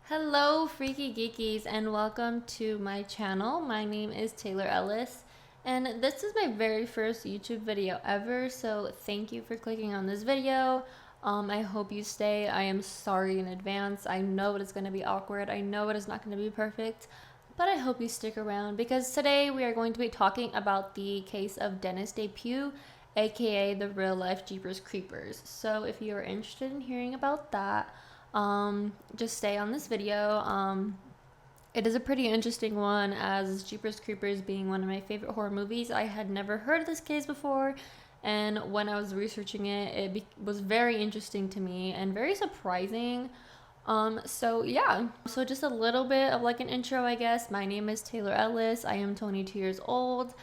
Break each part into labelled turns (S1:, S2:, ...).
S1: Hello, freaky geekies, and welcome to my channel. My name is Taylor Ellis, and this is my very first YouTube video ever, so thank you for clicking on this video. I hope you stay. I am sorry in advance. I know it is going to be awkward. I know it is not going to be perfect, but I hope you stick around because today we are going to be talking about the case of Dennis Depue, aka the real life Jeepers Creepers. So if you are interested in hearing about that, just stay on this video. It is a pretty interesting one, as Jeepers Creepers being one of my favorite horror movies. I had never heard of this case before, and when I was researching it, it was very interesting to me and very surprising. So yeah, so just a little bit of like an intro, I guess. My name is Taylor Ellis. I am 22 years old.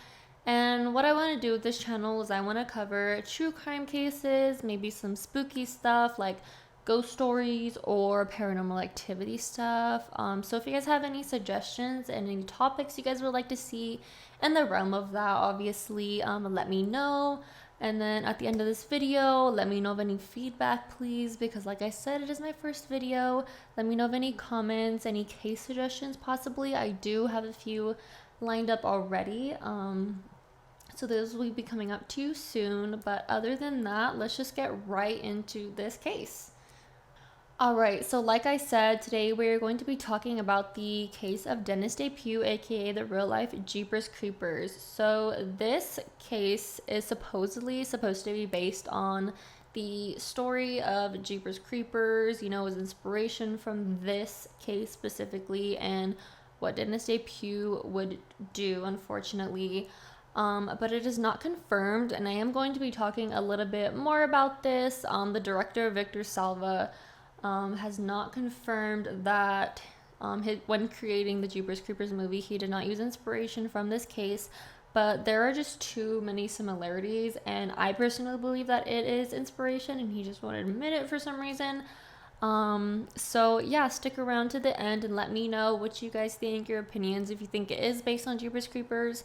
S1: And what I want to do with this channel is I want to cover true crime cases, maybe some spooky stuff like ghost stories or paranormal activity stuff. So if you guys have any suggestions and any topics you guys would like to see in the realm of that, obviously, let me know. And then at the end of this video, let me know of any feedback, please, because like I said, it is my first video. Let me know of any comments, any case suggestions, possibly. I do have a few lined up already. So those will be coming up too soon. But other than that, let's just get right into this case. Alright, so like I said, today we're going to be talking about the case of Dennis Depue, aka the real life Jeepers Creepers. So this case is supposedly supposed to be based on the story of Jeepers Creepers, you know, was inspiration from this case specifically and what Dennis Depue would do, unfortunately. But it is not confirmed, and I am going to be talking a little bit more about this. The director, Victor Salva, has not confirmed that when creating the Jeepers Creepers movie, he did not use inspiration from this case, but there are just too many similarities, and I personally believe that it is inspiration, and he just won't admit it for some reason. So yeah, stick around to the end and let me know what you guys think, your opinions, if you think it is based on Jeepers Creepers,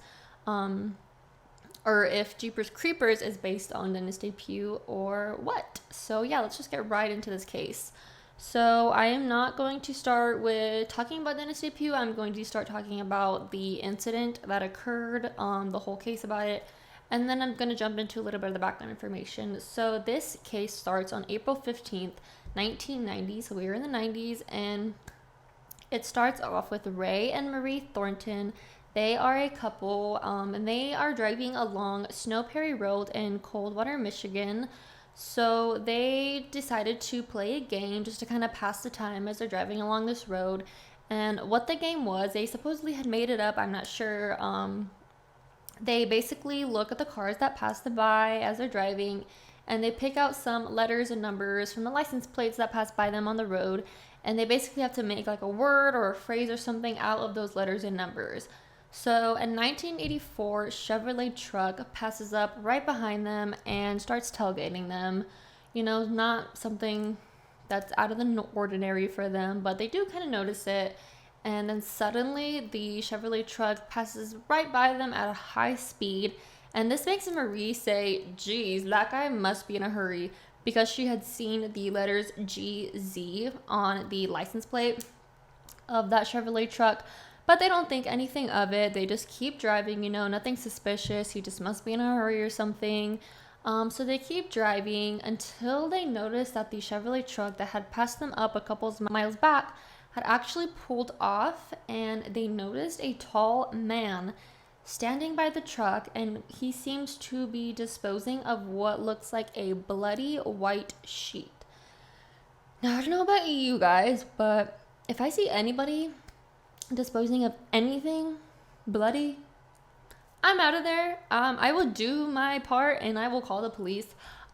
S1: or if Jeepers Creepers is based on Dennis Depue or what. So yeah, let's just get right into this case. So I am not going to start with talking about Dennis Depue. I'm going to start talking about the incident that occurred, the whole case about it, and then I'm going to jump into a little bit of the background information. So this case starts on April 15th, 1990. So we were in the 90s, and it starts off with Ray and Marie Thornton. They are a couple, and they are driving along Snow Prairie Road in Coldwater, Michigan. So they decided to play a game just to kind of pass the time as they're driving along this road. And what the game was, they supposedly had made it up, I'm not sure. They basically look at the cars that pass them by as they're driving, and they pick out some letters and numbers from the license plates that pass by them on the road, and they basically have to make like a word or a phrase or something out of those letters and numbers. So a 1984 Chevrolet truck passes up right behind them and starts tailgating them. You know, not something that's out of the ordinary for them, but they do kind of notice it. And then suddenly the Chevrolet truck passes right by them at a high speed. And this makes Marie say, geez, that guy must be in a hurry, because she had seen the letters GZ on the license plate of that Chevrolet truck. But they don't think anything of it. They just keep driving, you know, nothing suspicious. He just must be in a hurry or something. So they keep driving until they notice that the Chevrolet truck that had passed them up a couple of miles back had actually pulled off, and they noticed a tall man standing by the truck, and he seems to be disposing of what looks like a bloody white sheet. Now, I don't know about you guys, but if I see anybody disposing of anything bloody, I'm out of there. I will do my part and I will call the police,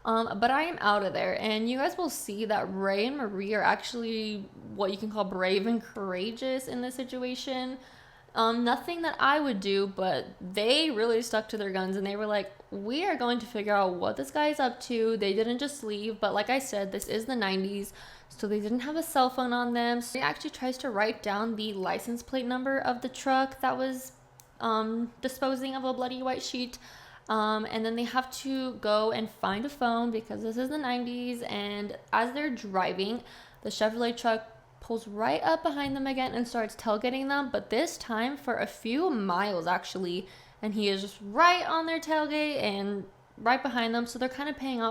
S1: but I am out of there. And you guys will see that Ray and Marie are actually what you can call brave and courageous in this situation. Nothing that I would do, but they really stuck to their guns, and they were like, we are going to figure out what this guy is up to. They didn't just leave, but like I said, this is the 90s, so they didn't have a cell phone on them. So he actually tries to write down the license plate number of the truck that was disposing of a bloody white sheet. And then they have to go and find a phone, because this is the 90s, and as they're driving, the Chevrolet truck pulls right up behind them again and starts tailgating them, but this time for a few miles actually, and he is just right on their tailgate and right behind them. So they're kind of paying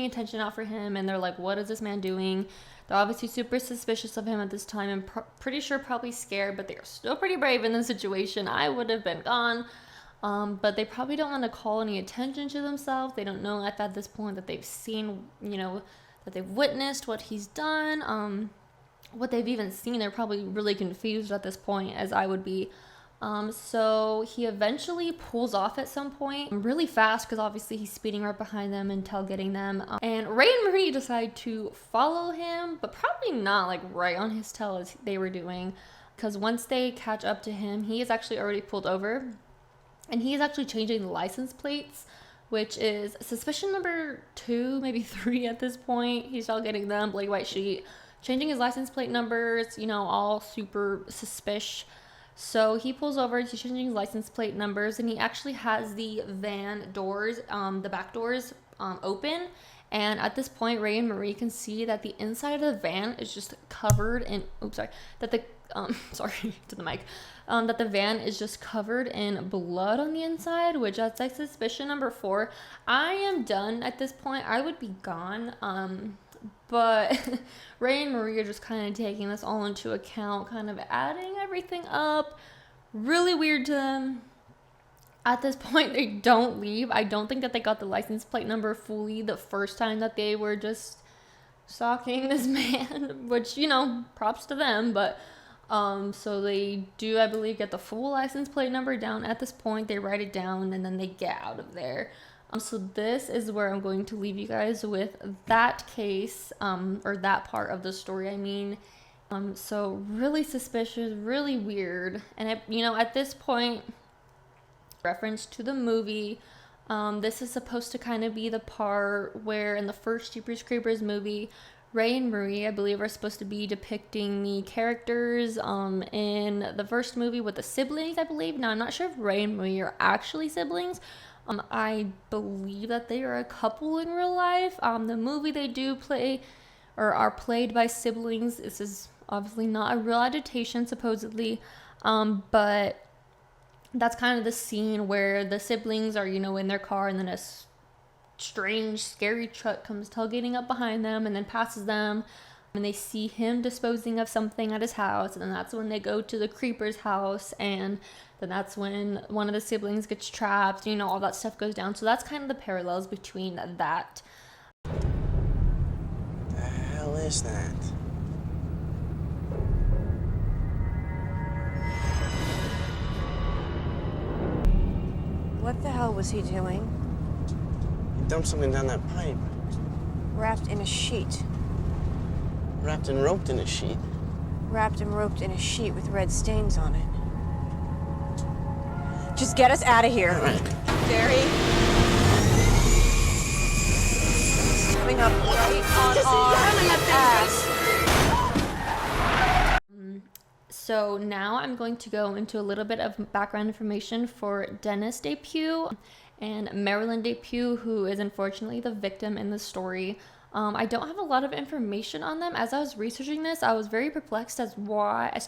S1: attention out for him, and they're like, what is this man doing? They're obviously super suspicious of him at this time, and pretty sure probably scared, but they're still pretty brave in the situation. I would have been gone. But they probably don't want to call any attention to themselves. They don't know at this point that they've seen, that they've witnessed what he's done, what they've even seen. They're probably really confused at this point, as I would be. So he eventually pulls off at some point really fast, because obviously he's speeding right behind them and tailgating them. And Ray and Marie decide to follow him, but probably not like right on his tail as they were doing, because once they catch up to him, he is actually already pulled over, and he is actually changing the license plates, which is suspicion number 2, maybe 3 at this point. He's all getting them, blank white sheet, changing his license plate numbers, all super suspicious. So he pulls over, he's changing his license plate numbers, and he actually has the van doors, the back doors, open. And at this point, Ray and Marie can see that the inside of the van is just covered in, that the van is just covered in blood on the inside, which that's like suspicion number 4. I am done at this point. I would be gone. But Ray and Marie are just kind of taking this all into account, kind of adding everything up. Really weird to them. At this point, they don't leave. I don't think that they got the license plate number fully the first time that they were just stalking this man, which, props to them. But so they do, I believe, get the full license plate number down at this point. They write it down, and then they get out of there. So this is where I'm going to leave you guys with that case, or that part of the story, I mean. So really suspicious, really weird. And, at this point, reference to the movie, this is supposed to kind of be the part where in the first Jeepers Creepers movie, Ray and Marie, I believe, are supposed to be depicting the characters in the first movie with the siblings, I believe. Now, I'm not sure if Ray and Marie are actually siblings. I believe that they are a couple in real life. The movie, they do play or are played by siblings. This is obviously not a real adaptation, supposedly, but that's kind of the scene where the siblings are, in their car, and then a strange, scary truck comes tailgating up behind them and then passes them, and they see him disposing of something at his house, and then that's when they go to the creeper's house, and then that's when one of the siblings gets trapped, all that stuff goes down. So that's kind of the parallels between that.
S2: The hell is that?
S3: What the hell was he doing?
S2: He dumped something down that pipe.
S3: Wrapped in a sheet.
S2: Wrapped and roped in a sheet.
S3: Wrapped and roped in a sheet with red stains on it. Just get us out of here.
S2: All right.
S3: Jerry. He's coming up right on our ass.
S1: So now I'm going to go into a little bit of background information for Dennis Depue and Marilyn Depue, who is unfortunately the victim in the story. I don't have a lot of information on them. As I was researching this, I was very perplexed as to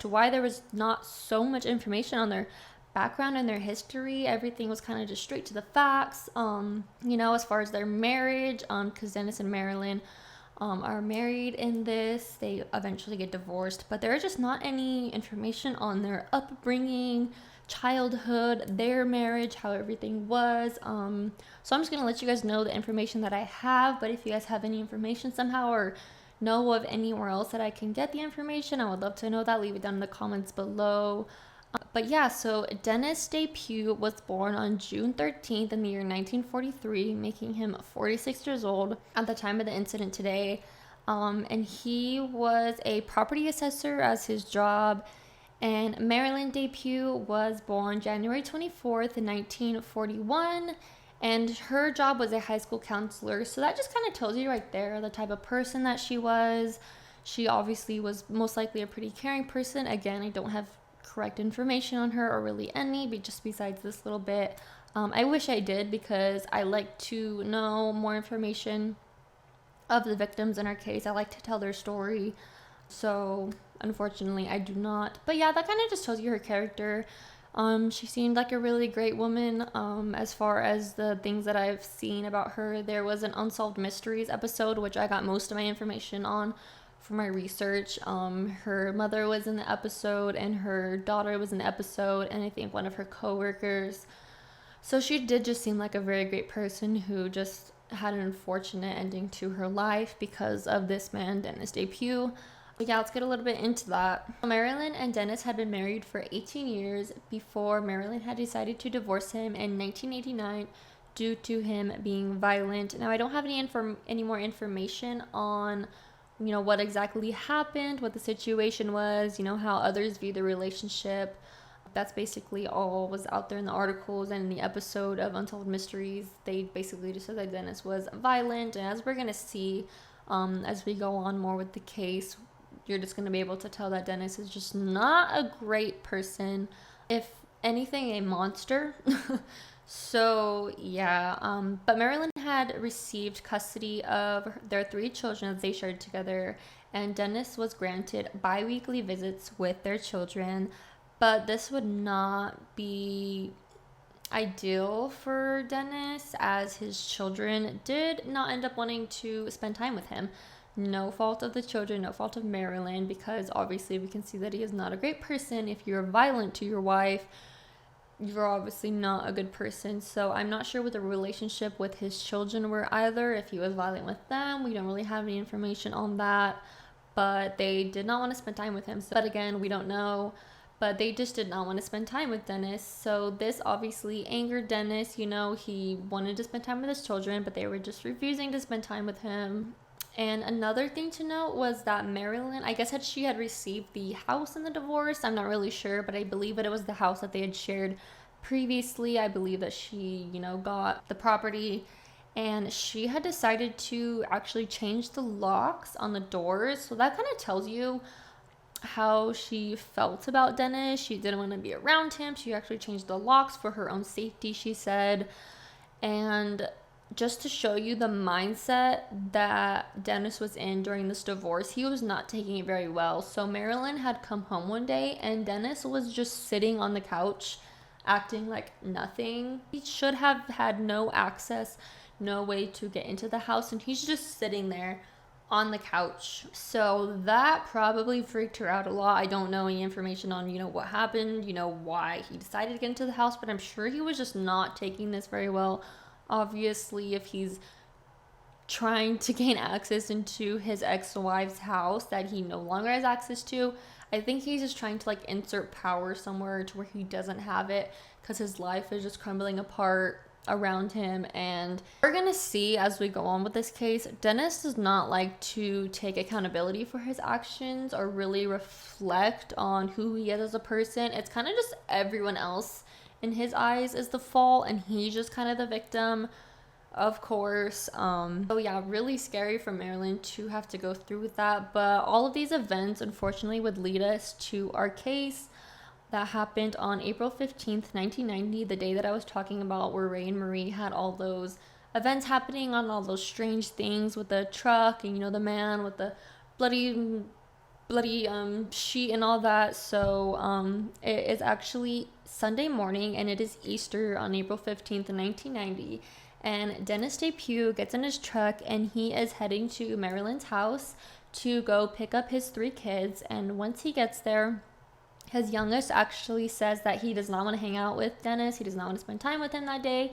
S1: why there was not so much information on their background and their history. Everything was kind of just straight to the facts, as far as their marriage, because Dennis and Marilyn are married in this. They eventually get divorced, but there is just not any information on their upbringing, childhood, their marriage, how everything was. So I'm just gonna let you guys know the information that I have, but if you guys have any information somehow or know of anywhere else that I can get the information, I would love to know that. Leave it down in the comments below. But yeah, so Dennis Depue was born on June 13th in the year 1943, making him 46 years old at the time of the incident today. And he was a property assessor as his job. And Marilyn Depue was born January 24th in 1941. And her job was a high school counselor. So that just kind of tells you right there the type of person that she was. She obviously was most likely a pretty caring person. Again, I don't have correct information on her or really any, but just besides this little bit. I wish I did, because I like to know more information of the victims in our case. I like to tell their story. So Unfortunately, I do not. But yeah, that kind of just tells you her character. She seemed like a really great woman. As far as the things that I've seen about her, there was an Unsolved Mysteries episode, which I got most of my information on for my research. Her mother was in the episode, and her daughter was in the episode, and I think one of her coworkers. So she did just seem like a very great person who just had an unfortunate ending to her life because of this man, Dennis Depue. But yeah, let's get a little bit into that. Marilyn and Dennis had been married for 18 years before Marilyn had decided to divorce him in 1989 due to him being violent. Now, I don't have any more information on, what exactly happened, what the situation was, how others view the relationship. That's basically all was out there in the articles and in the episode of Unsolved Mysteries. They basically just said that Dennis was violent, and as we're going to see as we go on more with the case, you're just going to be able to tell that Dennis is just not a great person. If anything, a monster. So, yeah. But Marilyn had received custody of their 3 children that they shared together, and Dennis was granted bi-weekly visits with their children. But this would not be ideal for Dennis, as his children did not end up wanting to spend time with him. No fault of the children, no fault of Marilyn, because obviously we can see that he is not a great person. If you're violent to your wife, you're obviously not a good person. So I'm not sure what the relationship with his children were either. If he was violent with them, we don't really have any information on that. But they did not want to spend time with him. But again, we don't know. But they just did not want to spend time with Dennis. So this obviously angered Dennis. He wanted to spend time with his children, but they were just refusing to spend time with him. And another thing to note was that Marilyn, I guess she had received the house in the divorce. I'm not really sure, but I believe that it was the house that they had shared previously. I believe that she, got the property, and she had decided to actually change the locks on the doors. So that kind of tells you how she felt about Dennis. She didn't want to be around him. She actually changed the locks for her own safety, she said. And just to show you the mindset that Dennis was in during this divorce, he was not taking it very well. So Marilyn had come home one day, and Dennis was just sitting on the couch acting like nothing. He should have had no access, no way to get into the house, and he's just sitting there on the couch. So that probably freaked her out a lot. I don't know any information on, what happened, why he decided to get into the house, but I'm sure he was just not taking this very well. Obviously, if he's trying to gain access into his ex-wife's house that he no longer has access to, I think he's just trying to insert power somewhere to where he doesn't have it, because his life is just crumbling apart around him. And we're gonna see as we go on with this case, Dennis does not like to take accountability for his actions or really reflect on who he is as a person. It's kind of just everyone else in his eyes is the fault, and he's just kind of the victim, of course. So yeah, really scary for Marilyn to have to go through with that. But all of these events unfortunately would lead us to our case that happened on April 15th, 1990, the day that I was talking about, where Ray and Marie had all those events happening, on all those strange things with the truck and, the man with the bloody sheet and all that. So it is actually Sunday morning, and it is Easter on April 15th, 1990. And Dennis Depue gets in his truck, and he is heading to Marilyn's house to go pick up his 3 kids. And once he gets there, his youngest actually says that he does not want to hang out with Dennis. He does not want to spend time with him that day.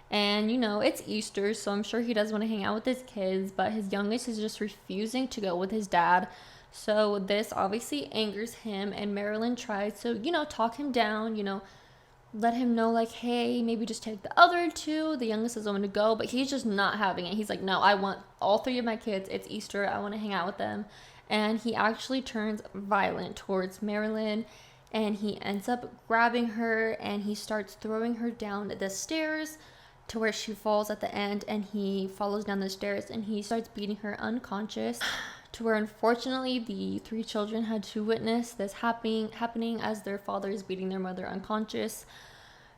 S1: And, it's Easter, so I'm sure he does want to hang out with his kids. But his youngest is just refusing to go with his dad. So this obviously angers him. And Marilyn tries to, talk him down, let him know, hey, maybe just take the other 2. The youngest doesn't want to go, but he's just not having it. He's like, no, I want all 3 of my kids. It's Easter. I want to hang out with them. And he actually turns violent towards Marilyn, and he ends up grabbing her, and he starts throwing her down the stairs to where she falls at the end, and he follows down the stairs, and he starts beating her unconscious, to where unfortunately the 3 children had to witness this happening as their father is beating their mother unconscious.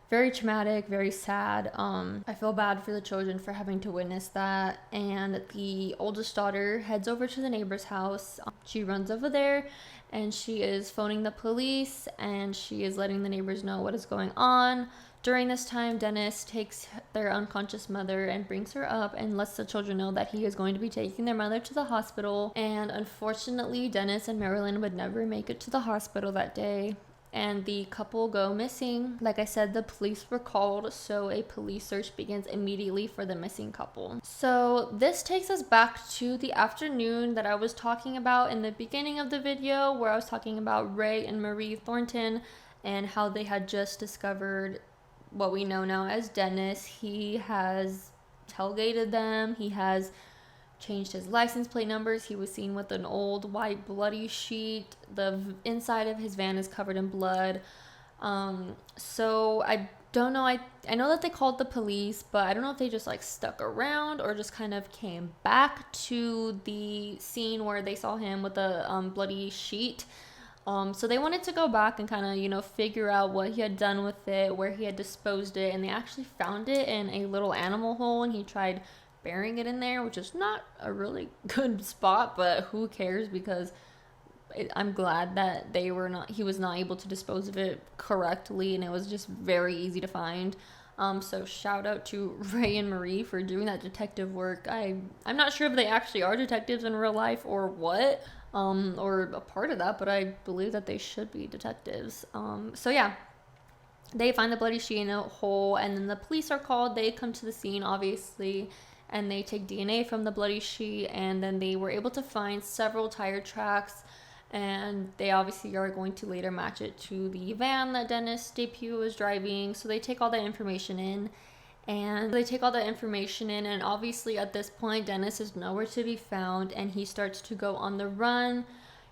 S1: very traumatic, very sad. I feel bad for the children for having to witness that. And the oldest daughter heads over to the neighbor's house. She runs over there and she is phoning the police and she is letting the neighbors know what is going on. During this time, Dennis takes their unconscious mother and brings her up and lets the children know that he is going to be taking their mother to the hospital. And unfortunately, Dennis and Marilyn would never make it to the hospital that day. And the couple go missing. Like I said, the police were called, so a police search begins immediately for the missing couple. So this takes us back to the afternoon that I was talking about in the beginning of the video, where I was talking about Ray and Marie Thornton and how they had just discovered what we know now as Dennis. He has tailgated them. He has changed his license plate numbers. He was seen with an old white bloody sheet. The inside of his van is covered in blood. So I don't know. I know that they called the police, but I don't know if they just like stuck around or just kind of came back to the scene where they saw him with a bloody sheet. So they wanted to go back and kind of, you know, figure out what he had done with it, where he had disposed it, and they actually found it in a little animal hole, and he tried burying it in there, which is not a really good spot, but who cares, because I'm glad that he was not able to dispose of it correctly, and it was just very easy to find. So shout out to Ray and Marie for doing that detective work. I'm not sure if they actually are detectives in real life or what, or a part of that, but I believe that they should be detectives. So yeah, they find the bloody sheet in a hole, and then the police are called. They come to the scene, obviously, and they take DNA from the bloody sheet, and then they were able to find several tire tracks, and they obviously are going to later match it to the van that Dennis Depue was driving. So they take all that information in, and obviously at this point Dennis is nowhere to be found, and he starts to go on the run.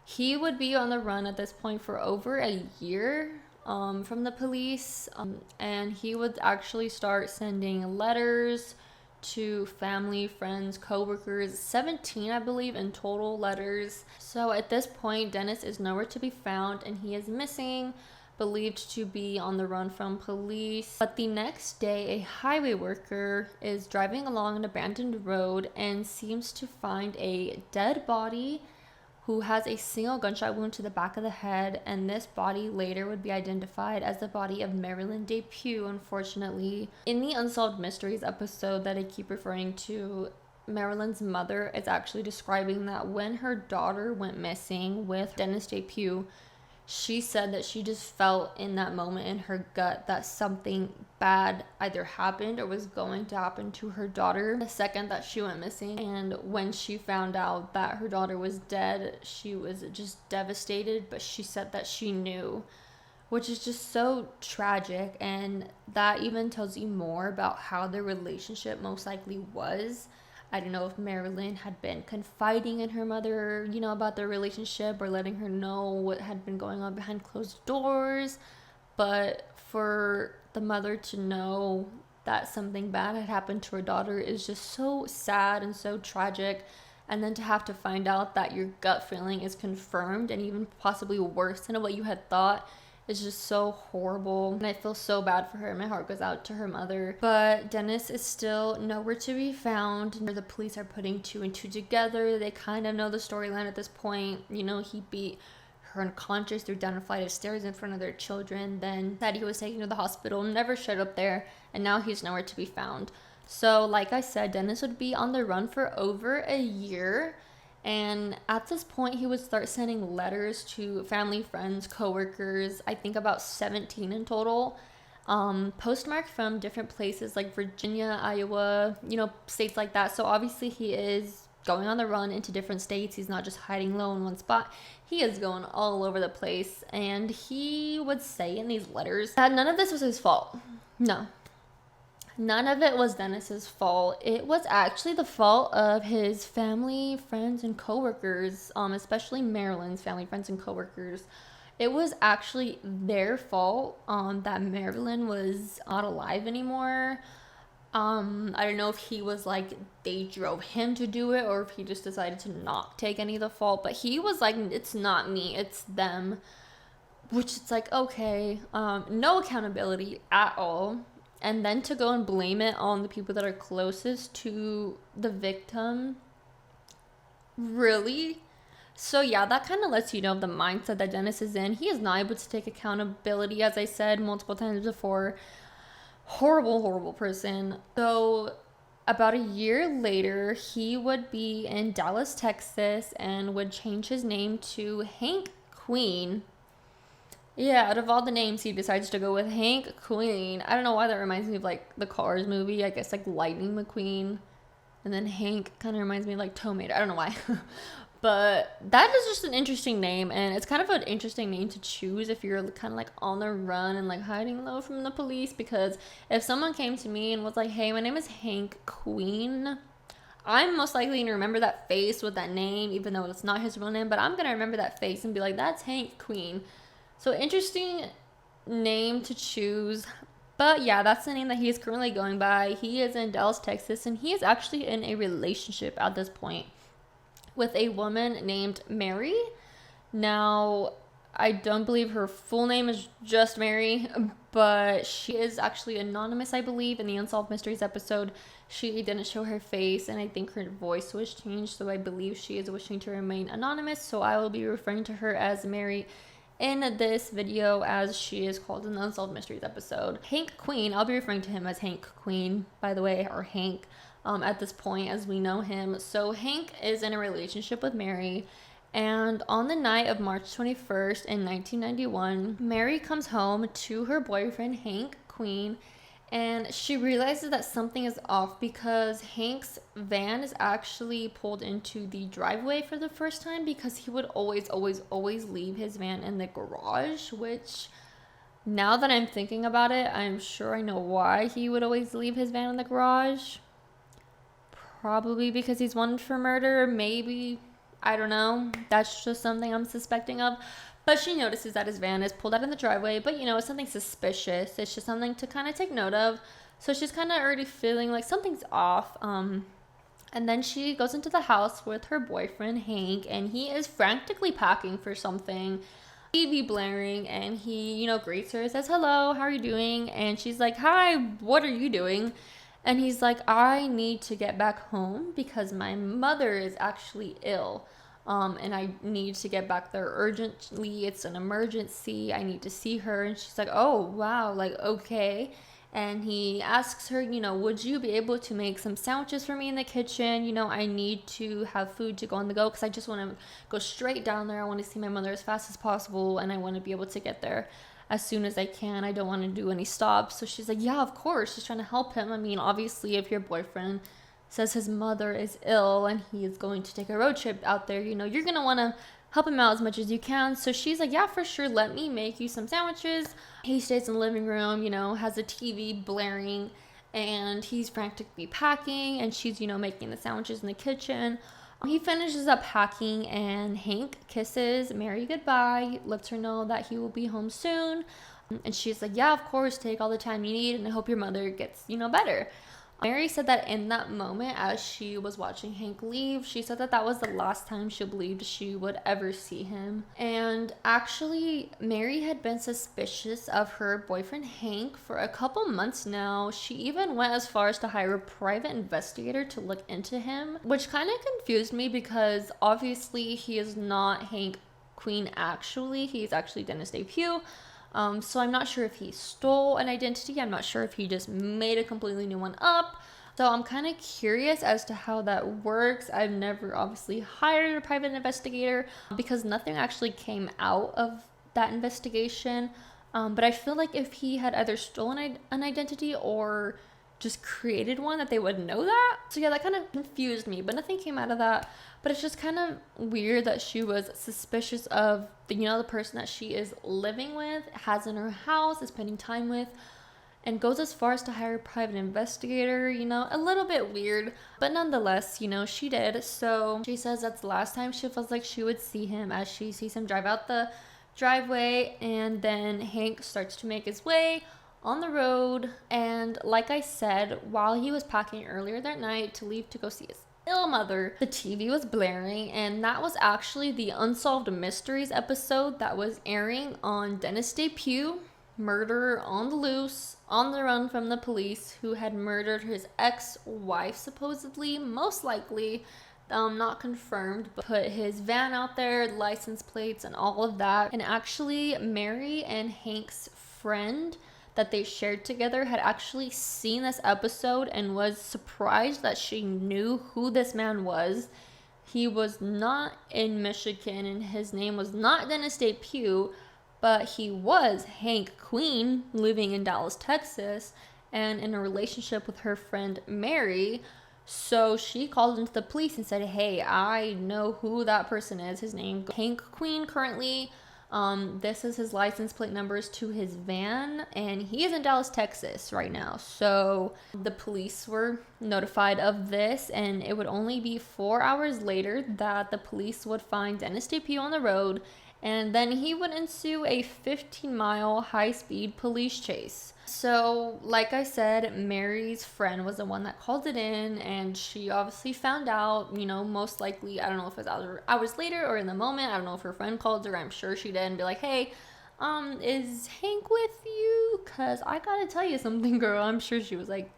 S1: He would be on the run at this point for over a year from the police, and he would actually start sending letters to family, friends, co-workers, 17 I believe in total letters. So at this point Dennis is nowhere to be found, and he is missing, believed to be on the run from police. But the next day, a highway worker is driving along an abandoned road and seems to find a dead body who has a single gunshot wound to the back of the head, and this body later would be identified as the body of Marilyn Depue, unfortunately. In the Unsolved Mysteries episode that I keep referring to, Marilyn's mother is actually describing that when her daughter went missing with Dennis Depue, she said that she just felt in that moment in her gut that something bad either happened or was going to happen to her daughter the second that she went missing. And when she found out that her daughter was dead, she was just devastated, but she said that she knew, which is just so tragic. And that even tells you more about how their relationship most likely was. I don't know if Marilyn had been confiding in her mother, you know, about their relationship, or letting her know what had been going on behind closed doors. But for the mother to know that something bad had happened to her daughter is just so sad and so tragic. And then to have to find out that your gut feeling is confirmed and even possibly worse than what you had thought is just so horrible. And I feel so bad for her. My heart goes out to her mother. But Dennis is still nowhere to be found. The police are putting 2 and 2 together. They kind of know the storyline at this point. You know, he beat her unconscious through down a flight of stairs in front of their children. Then that he was taken to the hospital, never showed up there, and now he's nowhere to be found. So like I said, Dennis would be on the run for over a year. And at this point, he would start sending letters to family, friends, coworkers, I think about 17 in total, postmarked from different places like Virginia, Iowa, you know, states like that. So obviously he is going on the run into different states. He's not just hiding low in one spot. He is going all over the place. And he would say in these letters that none of this was his fault. No. None of it was Dennis's fault. It was actually the fault of his family, friends, and coworkers, especially Marilyn's family, friends, and coworkers. It was actually their fault that Marilyn was not alive anymore. I don't know if he was like, they drove him to do it, or if he just decided to not take any of the fault. But he was like, it's not me, it's them. which it's like, okay, no accountability at all. And then to go and blame it on the people that are closest to the victim. Really? So yeah, that kind of lets you know the mindset that Dennis is in. He is not able to take accountability, as I said multiple times before. Horrible, horrible person. So about a year later, he would be in Dallas, Texas, and would change his name to Hank Queen. Yeah, out of all the names, he decides to go with Hank Queen. I don't know why that reminds me of like the Cars movie. I guess like Lightning McQueen. And then Hank kind of reminds me of like Tomato. I don't know why. But that is just an interesting name. And it's kind of an interesting name to choose if you're kind of like on the run and like hiding low from the police. Because if someone came to me and was like, hey, my name is Hank Queen, I'm most likely going to remember that face with that name, even though it's not his real name. But I'm going to remember that face and be like, that's Hank Queen. So interesting name to choose. But yeah, that's the name that he is currently going by. He is in Dallas, Texas, and he is actually in a relationship at this point with a woman named Mary. Now, I don't believe her full name is just Mary, but she is actually anonymous, I believe. In the Unsolved Mysteries episode, she didn't show her face, and I think her voice was changed, so I believe she is wishing to remain anonymous. So I will be referring to her as Mary in this video, as she is called in the Unsolved Mysteries episode. Hank Queen, I'll be referring to him as Hank Queen, by the way, or Hank at this point as we know him. So Hank is in a relationship with Mary, and on the night of March 21st in 1991, Mary comes home to her boyfriend Hank Queen, and she realizes that something is off because Hank's van is actually pulled into the driveway for the first time, because he would always leave his van in the garage, which now that I'm thinking about it, I'm sure I know why he would always leave his van in the garage. Probably because he's wanted for murder, maybe. I don't know. That's just something I'm suspecting of. But she notices that his van is pulled out in the driveway, but you know, it's something suspicious. It's just something to kind of take note of. So she's kind of already feeling like something's off. And then she goes into the house with her boyfriend, Hank, and he is frantically packing for something. TV blaring, and he, you know, greets her, says, hello, how are you doing? And she's like, hi, what are you doing? And he's like, I need to get back home because my mother is actually ill. And I need to get back there urgently. It's an emergency. I need to see her. And she's like, oh, wow, like, okay. And he asks her, you know, would you be able to make some sandwiches for me in the kitchen? You know, I need to have food to go on the go because I just want to go straight down there. I want to see my mother as fast as possible, and I want to be able to get there as soon as I can. I don't want to do any stops. So she's like, yeah, of course. She's trying to help him. I mean, obviously, if your boyfriend says his mother is ill and he is going to take a road trip out there, you know, you're going to want to help him out as much as you can. So she's like, yeah, for sure, let me make you some sandwiches. He stays in the living room, you know, has a TV blaring, and he's frantically packing, and she's, you know, making the sandwiches in the kitchen. He finishes up packing, and Hank kisses Mary goodbye, lets her know that he will be home soon. And she's like, yeah, of course, take all the time you need, and I hope your mother gets, you know, better. Mary said that in that moment, as she was watching Hank leave, she said that that was the last time she believed she would ever see him. And actually, Mary had been suspicious of her boyfriend Hank for a couple months now. She even went as far as to hire a private investigator to look into him, which kind of confused me because obviously he is not Hank Queen actually. He's actually Dennis Depue. So I'm not sure if he stole an identity. I'm not sure if he just made a completely new one up. So I'm kind of curious as to how that works. I've never obviously hired a private investigator because nothing actually came out of that investigation. But I feel like if he had either stolen an identity or just created one, that they would know that. So yeah, that kind of confused me, but nothing came out of that. But it's just kind of weird that she was suspicious of the, you know, the person that she is living with, has in her house, is spending time with, and goes as far as to hire a private investigator. You know, a little bit weird, but nonetheless, you know, she did. So she says that's the last time she feels like she would see him, as she sees him drive out the driveway, and then Hank starts to make his way on the road. And like I said, while he was packing earlier that night to leave to go see his ill mother. The TV was blaring, and that was actually the Unsolved Mysteries episode that was airing on Dennis Depue, murderer on the loose, on the run from the police, who had murdered his ex-wife, supposedly, most likely, not confirmed, but put his van out there, license plates, and all of that. And actually, Mary and Hank's friend that they shared together had actually seen this episode and was surprised that she knew who this man was. He was not in Michigan, and his name was not Dennis Depue, but he was Hank Queen, living in Dallas, Texas, and in a relationship with her friend Mary. So she called into the police and said, hey, I know who that person is. His name Hank Queen currently. This is his license plate numbers to his van, and he is in Dallas, Texas right now. So the police were notified of this, and it would only be 4 hours later that the police would find Dennis Depue on the road, and then he would ensue a 15-mile high-speed police chase. So, like I said, Mary's friend was the one that called it in, and she obviously found out, most likely, I don't know if it was hours later or in the moment. I don't know if her friend called her. I'm sure she did, and be like, hey, is Hank with you? Because I gotta tell you something, girl. I'm sure she was like,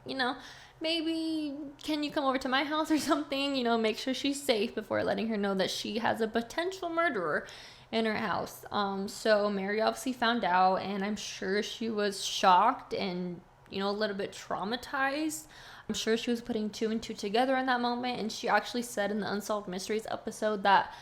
S1: maybe can you come over to my house or something? Make sure she's safe before letting her know that she has a potential murderer in her house. So Mary obviously found out, and I'm sure she was shocked and, a little bit traumatized. I'm sure she was putting two and two together in that moment, and she actually said in the Unsolved Mysteries episode that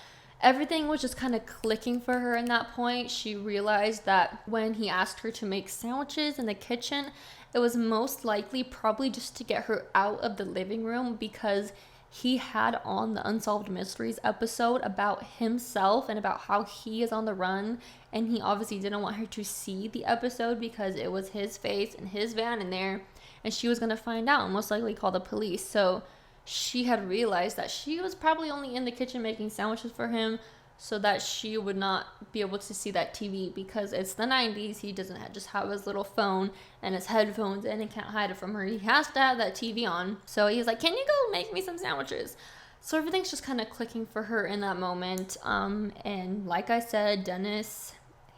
S1: everything was just kind of clicking for her in that point. She realized that when he asked her to make sandwiches in the kitchen, it was most likely probably just to get her out of the living room, because he had on the Unsolved Mysteries episode about himself and about how he is on the run, and he obviously didn't want her to see the episode because it was his face and his van in there, and she was going to find out and most likely call the police. So she had realized that she was probably only in the kitchen making sandwiches for him so that she would not be able to see that TV, because it's the 90s. He doesn't just have his little phone and his headphones in and can't hide it from her. He has to have that TV on. So he's like, can you go make me some sandwiches? So everything's just kind of clicking for her in that moment. And like I said,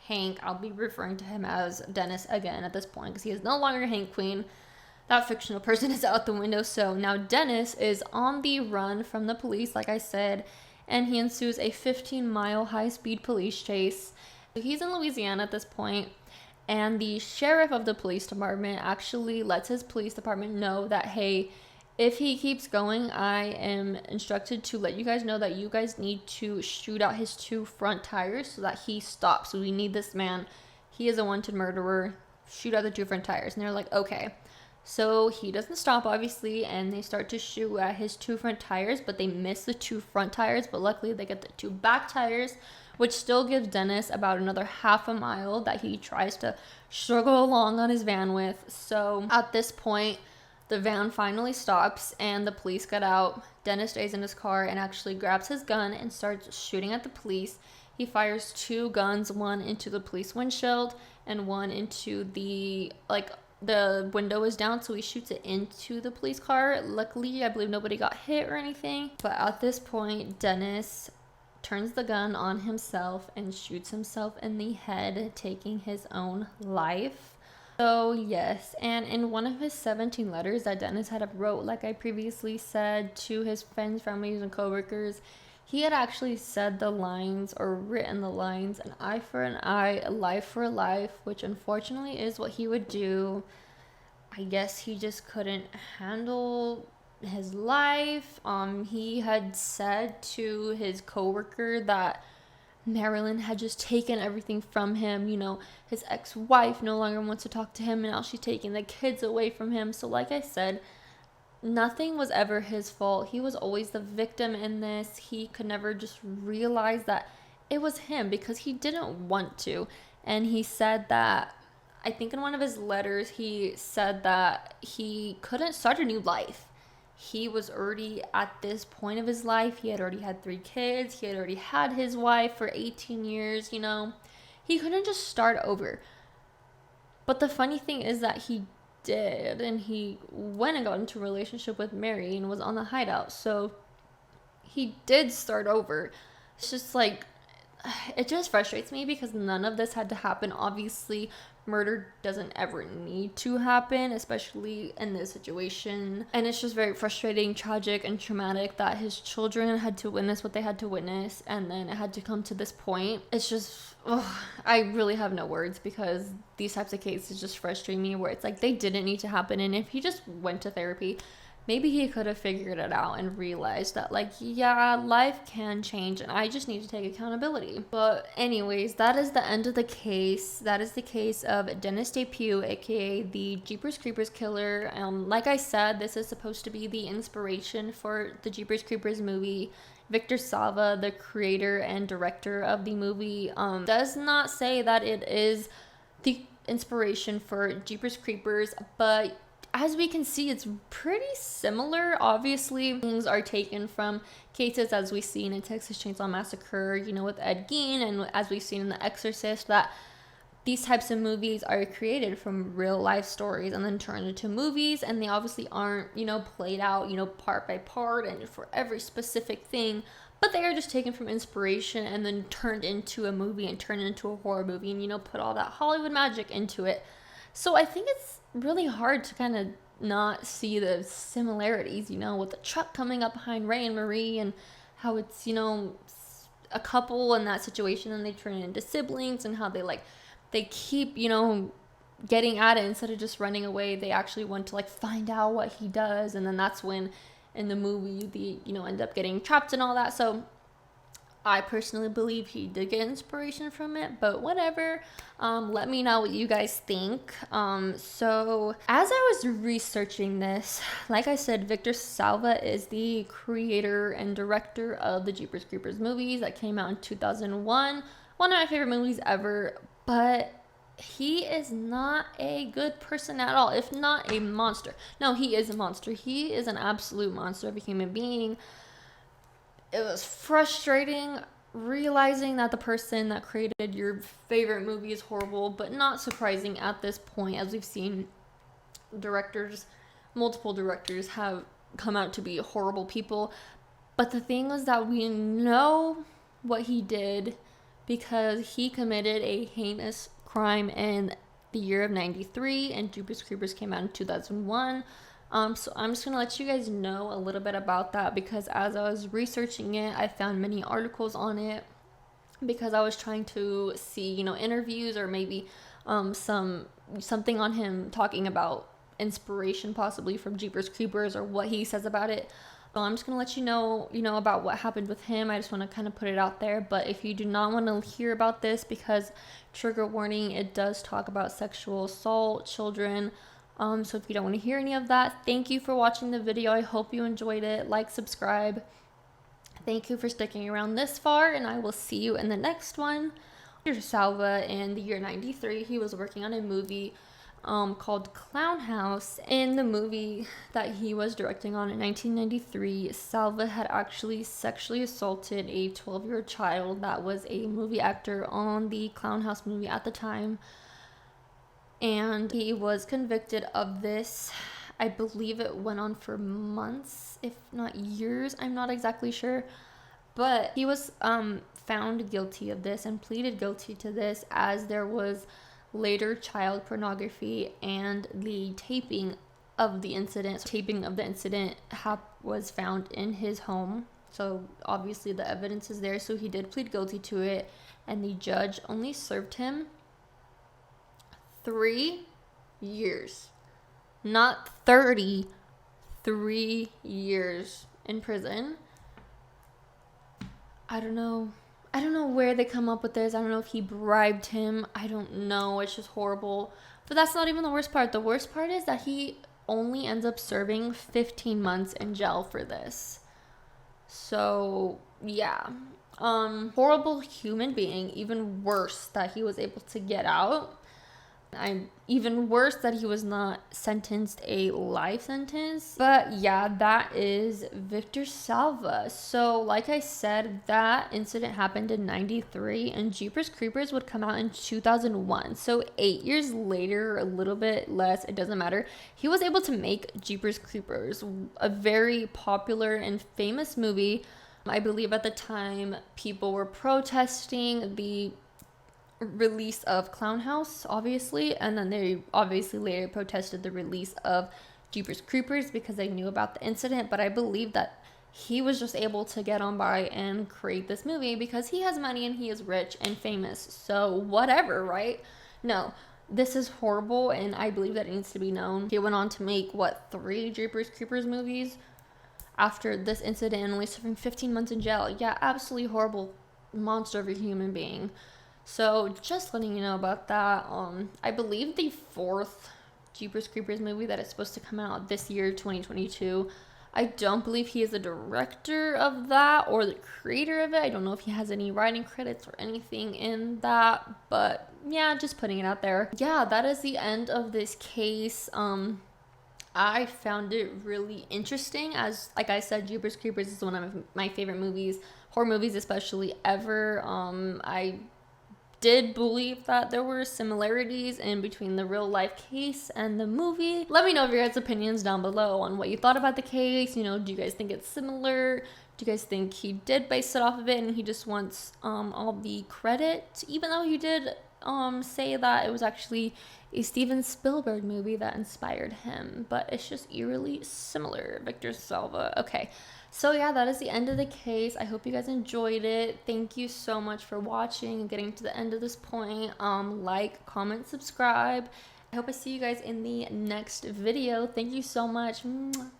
S1: Hank, I'll be referring to him as Dennis again at this point, because he is no longer Hank Queen. That fictional person is out the window. So now Dennis is on the run from the police, like I said, and he ensues a 15-mile high-speed police chase. He's in Louisiana at this point, and the sheriff of the police department actually lets his police department know that, hey, if he keeps going, I am instructed to let you guys know that you guys need to shoot out his 2 front tires so that he stops. So we need this man. He is a wanted murderer. Shoot out the 2 front tires. And they're like, okay. So he doesn't stop, obviously, and they start to shoot at his 2 front tires, but they miss the 2 front tires. But luckily, they get the 2 back tires, which still gives Dennis about another half a mile that he tries to struggle along on his van with. So at this point, the van finally stops, and the police get out. Dennis stays in his car and actually grabs his gun and starts shooting at the police. He fires 2 guns, one into the police windshield and one into the window is down, so he shoots it into the police car. Luckily, I believe nobody got hit or anything. But at this point, Dennis turns the gun on himself and shoots himself in the head, taking his own life. So yes, and in one of his 17 letters that Dennis had wrote, like I previously said, to his friends, families, and coworkers, he had actually said the lines, or written the lines, an eye for an eye, a life for a life, which unfortunately is what he would do. I guess he just couldn't handle his life. He had said to his coworker that Marilyn had just taken everything from him. His ex-wife no longer wants to talk to him, and now she's taking the kids away from him. So like I said, nothing was ever his fault. He was always the victim in this. He could never just realize that it was him, because he didn't want to. And he said that, I think in one of his letters, he said that he couldn't start a new life. He was already at this point of his life. He had already had 3 kids. He had already had his wife for 18 years, He couldn't just start over. But the funny thing is that he did, and he went and got into a relationship with Mary and was on the hideout. So he did start over. It's just like, it just frustrates me because none of this had to happen. Obviously, murder doesn't ever need to happen, especially in this situation. And it's just very frustrating, tragic, and traumatic that his children had to witness what they had to witness, and then it had to come to this point. It's just, I really have no words, because these types of cases just frustrate me, where it's like they didn't need to happen. And if he just went to therapy, maybe he could have figured it out and realized that, like, yeah, life can change and I just need to take accountability. But anyways, that is the end of the case. That is the case of Dennis Depue, aka the Jeepers Creepers killer. Like I said, this is supposed to be the inspiration for the Jeepers Creepers movie. Victor Salva, the creator and director of the movie, does not say that it is the inspiration for Jeepers Creepers, but as we can see, it's pretty similar. Obviously, things are taken from cases as we've seen in Texas Chainsaw Massacre, you know, with Ed Gein, and as we've seen in The Exorcist, that these types of movies are created from real life stories and then turned into movies, and they obviously aren't, you know, played out, you know, part by part and for every specific thing, but they are just taken from inspiration and then turned into a movie and turned into a horror movie, and, you know, put all that Hollywood magic into it. So I think it's really hard to kind of not see the similarities, you know, with the truck coming up behind Ray and Marie, and how it's, you know, a couple in that situation and they turn into siblings, and how they keep, you know, getting at it instead of just running away. They actually want to, like, find out what he does, and then that's when in the movie they, you know, end up getting trapped and all that. So I personally believe he did get inspiration from it, but whatever. Let me know what you guys think. So as I was researching this, like I said, Victor Salva is the creator and director of the Jeepers Creepers movies that came out in 2001. One of my favorite movies ever, but he is not a good person at all, if not a monster. No, he is a monster. He is an absolute monster of a human being. It was frustrating realizing that the person that created your favorite movie is horrible, but not surprising at this point, as we've seen multiple directors have come out to be horrible people. But the thing was that we know what he did because he committed a heinous crime in the year of 93, and Jeepers Creepers came out in 2001. So I'm just going to let you guys know a little bit about that, because as I was researching it, I found many articles on it, because I was trying to see, you know, interviews or maybe something on him talking about inspiration possibly from Jeepers Creepers or what he says about it. I'm just going to let you know, about what happened with him. I just want to kind of put it out there. But if you do not want to hear about this, because trigger warning, it does talk about sexual assault, children. So if you don't want to hear any of that, thank you for watching the video. I hope you enjoyed it. Like, subscribe. Thank you for sticking around this far, and I will see you in the next one. Peter Salva, in the year 93, he was working on a movie called Clown House. In the movie that he was directing on in 1993, Salva had actually sexually assaulted a 12-year-old child that was a movie actor on the Clown House movie at the time. And he was convicted of this. I believe it went on for months, if not years. I'm not exactly sure. But he was found guilty of this and pleaded guilty to this, as there was later child pornography and the taping of the incident. Was found in his home. So obviously the evidence is there. So he did plead guilty to it. And the judge only served him 3 years, not 30, 3 years in prison. I don't know where they come up with this. I don't know if he bribed him. I don't know. It's just horrible. But that's not even the worst part. The worst part is that he only ends up serving 15 months in jail for this. So, yeah. Horrible human being. Even worse that he was able to get out. Even worse that he was not sentenced a life sentence. But yeah, that is Victor Salva. So like I said, that incident happened in 93, and Jeepers Creepers would come out in 2001. So 8 years later, a little bit less, it doesn't matter, he was able to make Jeepers Creepers, a very popular and famous movie. I believe at the time people were protesting the release of Clown House, obviously, and then they obviously later protested the release of Jeepers Creepers because they knew about the incident. But I believe that he was just able to get on by and create this movie because he has money and he is rich and famous. So whatever, right? No, this is horrible, and I believe that it needs to be known. He went on to make, what, 3 Jeepers Creepers movies after this incident and only serving 15 months in jail. Yeah, absolutely horrible monster of a human being. So just letting you know about that. I believe the 4th Jeepers Creepers movie that is supposed to come out this year, 2022. I don't believe he is the director of that or the creator of it. I don't know if he has any writing credits or anything in that, but yeah, just putting it out there. Yeah, that is the end of this case. I found it really interesting. As like I said, Jeepers Creepers is one of my favorite movies, horror movies especially, ever. I did believe that there were similarities in between the real life case and the movie. Let me know your guys' opinions down below on what you thought about the case. You know, do you guys think it's similar? Do you guys think he did base it off of it and he just wants all the credit, even though he did say that it was actually a Steven Spielberg movie that inspired him, but it's just eerily similar. Victor Salva. Okay, so yeah, that is the end of the case. I hope you guys enjoyed it. Thank you so much for watching and getting to the end of this point. Like, comment, subscribe. I hope I see you guys in the next video. Thank you so much. Mwah.